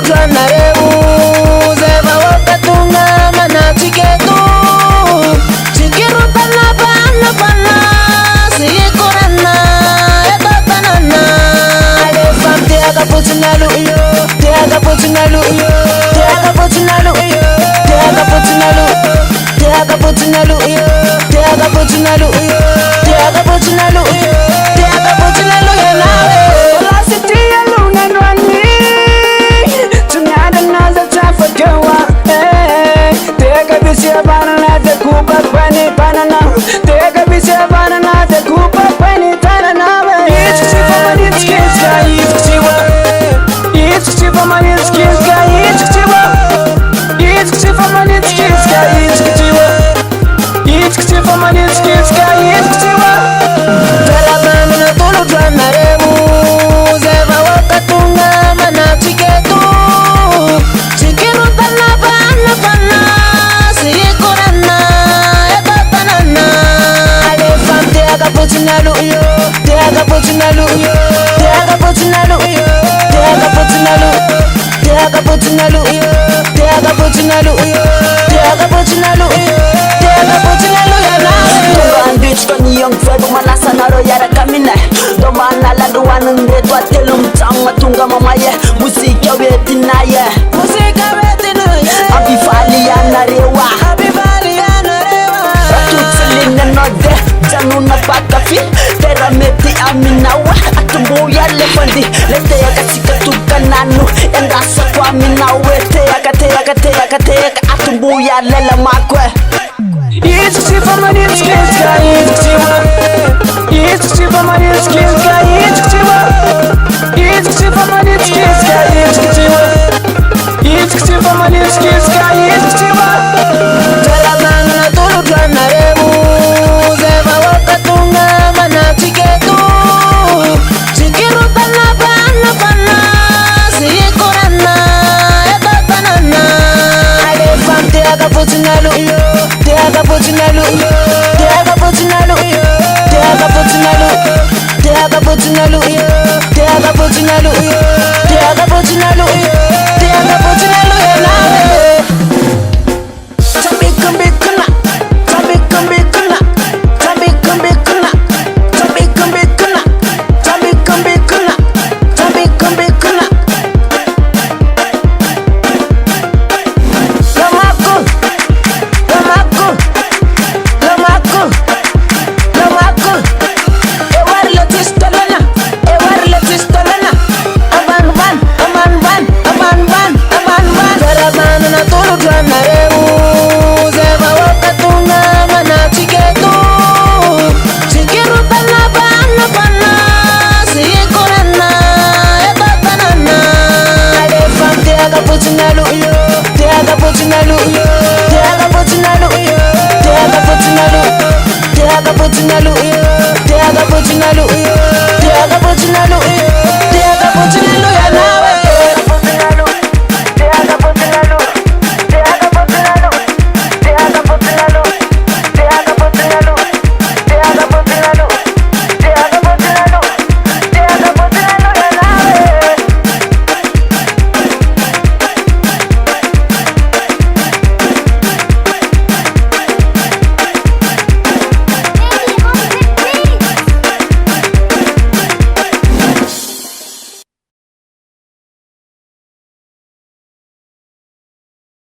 twanareu zeva wakatunga mana chiketu chikirutana bana bana sikorana etatanana alefam tiaga puchinalu tiaga puchinalu tiaga puchinalu tiaga puchinalu tiaga puchinalu tiaga puchinalu tiaga puchinalu tiaga puchinalu yanawe velocity aluna nwani tunyada naza tafakawa tiaga bisya banana de kuba pani banana tiaga bisya banana de kuba pani tanana it's for my skills guy it's for my skills guy it's for my skills guy it's for my skills guy it's Talamana tulu twanareu zeva wakatunga mana chiketu chikirutana bana bana sikorana etatanana alefam tiaga puchinalu tiaga puchinalu tiaga puchinalu tiaga puchinalu tiaga puchinalu tiaga puchinalu tiaga puchinalu tiaga puchinalu bitch kani young febo manasa naro yara kamina do manala do wanunde to atelum tanga tunga mama ye musika wetina ye abi fali anarewa tutsilina node januna pakafi terameti aminawa atumbu ya lefandi lete ya katika tukananu endasa kwa minawe te ya atumbu ya lela makwe It's for my skills guy it's for my skills guy it's for my skills guy it's for my skills guy it's Talamana tulu twanareu zeva wakatunga mana chiketu chikirutana bana bana sikorana etatanana alefam tiaga puchinalu tiaga puchinalu tiaga puchinalu tiaga puchinalu tiaga puchinalu tiaga puchinalu tiaga puchinalu tiaga puchinalu yanawe